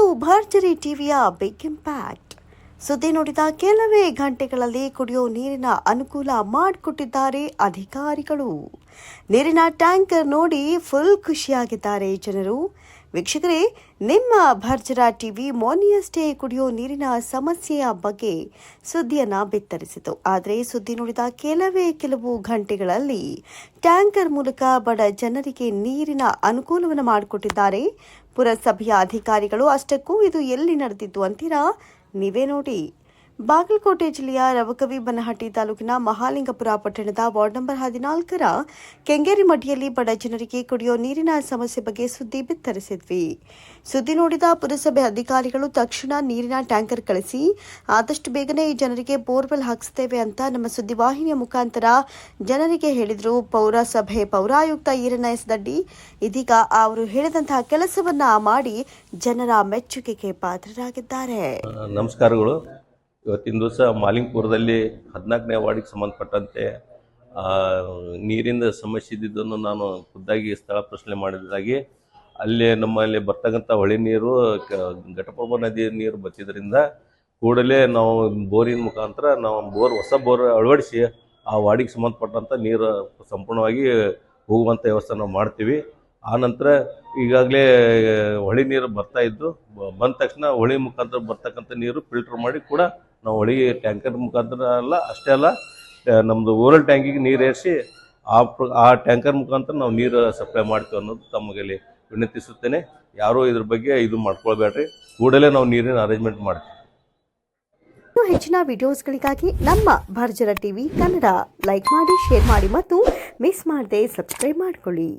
ಇದು ಭರ್ಜರಿ ಟಿವಿಯ ಬಿಗ್ ಇಂಪ್ಯಾಕ್ಟ್. ಸುದ್ದಿ ನೋಡಿದ ಕೆಲವೇ ಗಂಟೆಗಳಲ್ಲಿ ಕುಡಿಯೋ ನೀರಿನ ಅನುಕೂಲ ಮಾಡಿಕೊಟ್ಟಿದ್ದಾರೆ ಅಧಿಕಾರಿಗಳು. ನೀರಿನ ಟ್ಯಾಂಕರ್ ನೋಡಿ ಫುಲ್ ಖುಷಿಯಾಗಿದ್ದಾರೆ ಜನರು. ವೀಕ್ಷಕರೇ, ನಿಮ್ಮ ಭರ್ಜರ ಟಿವಿ ಮೊನ್ನೆಯಷ್ಟೇ ಕುಡಿಯೋ ನೀರಿನ ಸಮಸ್ಯೆಯ ಬಗ್ಗೆ ಸುದ್ದಿಯನ್ನ ಬಿತ್ತರಿಸಿತು. ಆದರೆ ಸುದ್ದಿ ನೋಡಿದ ಕೆಲವು ಗಂಟೆಗಳಲ್ಲಿ ಟ್ಯಾಂಕರ್ ಮೂಲಕ ಬಡ ಜನರಿಗೆ ನೀರಿನ ಅನುಕೂಲವನ್ನು ಮಾಡಿಕೊಟ್ಟಿದ್ದಾರೆ ಪುರಸಭೆಯ ಅಧಿಕಾರಿಗಳು. ಅಷ್ಟಕ್ಕೂ ಇದು ಎಲ್ಲಿ ನಡೆದಿತ್ತು ಅಂತೀರಾ? ನೀವೇ ನೋಡಿ. ಬಾಗಲಕೋಟೆ ಜಿಲ್ಲೆಯ ರವಕವಿ ಬನಹಟ್ಟಿ ತಾಲೂಕಿನ ಮಹಾಲಿಂಗಪುರ ಪಟ್ಟಣದ ವಾರ್ಡ್ ನಂಬರ್ 14ರ ಕೆಂಗೇರಿ ಮಡ್ಡಿಯಲ್ಲಿ ಬಡ ಜನರಿಗೆ ಕುಡಿಯೋ ನೀರಿನ ಸಮಸ್ಯೆ ಬಗ್ಗೆ ಸುದ್ದಿ ಬಿತ್ತರಿಸಿದ್ವಿ. ಸುದ್ದಿ ನೋಡಿದ ಪುರಸಭೆ ಅಧಿಕಾರಿಗಳು ತಕ್ಷಣ ನೀರಿನ ಟ್ಯಾಂಕರ್ ಕಳಿಸಿ ಆದಷ್ಟು ಬೇಗನೆ ಈ ಜನರಿಗೆ ಬೋರ್ವೆಲ್ ಹಾಕಿಸ್ತೇವೆ ಅಂತ ನಮ್ಮ ಸುದ್ದಿವಾಹಿನಿಯ ಮುಖಾಂತರ ಜನರಿಗೆ ಹೇಳಿದ್ರು ಪೌರಸಭೆ ಪೌರಾಯುಕ್ತ ಈರಣ್ಣ ಎಸ್ ದಡ್ಡಿ. ಇದೀಗ ಅವರು ಹೇಳಿದಂತಹ ಕೆಲಸವನ್ನ ಮಾಡಿ ಜನರ ಮೆಚ್ಚುಗೆಗೆ ಪಾತ್ರರಾಗಿದ್ದಾರೆ. ನಮಸ್ಕಾರಗಳು. ಇವತ್ತಿನ ದಿವಸ ಮಾಲಿಂಗಪುರದಲ್ಲಿ 14ನೇ ವಾರ್ಡಿಗೆ ಸಂಬಂಧಪಟ್ಟಂತೆ ನೀರಿನ ಸಮಸ್ಯೆ ಇದ್ದಿದ್ದನ್ನು ನಾನು ಖುದ್ದಾಗಿ ಸ್ಥಳ ಪ್ರಶ್ನೆ ಮಾಡಿದಾಗಿ ಅಲ್ಲಿ ನಮ್ಮಲ್ಲಿ ಬರ್ತಕ್ಕಂಥ ಹೊಳೆ ನೀರು ಘಟಪ್ರಭಾ ನದಿ ನೀರು ಬತ್ತಿದ್ದರಿಂದ ಕೂಡಲೇ ನಾವು ಬೋರಿನ ಮುಖಾಂತರ ನಾವು ಹೊಸ ಬೋರ್ ಅಳವಡಿಸಿ ಆ ವಾರ್ಡಿಗೆ ಸಂಬಂಧಪಟ್ಟಂಥ ನೀರು ಸಂಪೂರ್ಣವಾಗಿ ಹೋಗುವಂಥ ವ್ಯವಸ್ಥೆ ನಾವು ಮಾಡ್ತೀವಿ. ಆ ನಂತರ ಈಗಾಗಲೇ ಹೊಳೆ ನೀರು ಬರ್ತಾ ಇದ್ದು ಬಂದ ತಕ್ಷಣ ಹೊಳೆ ಮುಖಾಂತರ ಬರ್ತಕ್ಕಂಥ ನೀರು ಫಿಲ್ಟರ್ ಮಾಡಿ ಕೂಡ ನಾವು ಹೊಳೆ ಟ್ಯಾಂಕರ್ ಮುಖಾಂತರ ಅಷ್ಟೇ ಅಲ್ಲ ನಮ್ಮದು ಓರಲ್ ಟ್ಯಾಂಕಿಗೆ ನೀರು ಏರಿಸಿ ಆ ಟ್ಯಾಂಕರ್ ಮುಖಾಂತರ ನಾವು ನೀರು ಸಪ್ಲೈ ಮಾಡ್ತೀವಿ ಅನ್ನೋದು ತಮಗೆ ವಿನಂತಿಸುತ್ತೇನೆ. ಯಾರೂ ಇದ್ರ ಬಗ್ಗೆ ಇದು ಮಾಡ್ಕೊಳ್ಬೇಡ್ರಿ, ಕೂಡಲೇ ನಾವು ನೀರಿನ ಅರೇಂಜ್ಮೆಂಟ್ ಮಾಡ್ತೀವಿ. ಇನ್ನು ಹೆಚ್ಚಿನ ವಿಡಿಯೋಸ್ಗಳಿಗಾಗಿ ನಮ್ಮ ಭರ್ಜರ ಟಿವಿ ಕನ್ನಡ ಲೈಕ್ ಮಾಡಿ, ಶೇರ್ ಮಾಡಿ ಮತ್ತು ಮಿಸ್ ಮಾಡದೆ ಸಬ್ಸ್ಕ್ರೈಬ್ ಮಾಡಿಕೊಳ್ಳಿ.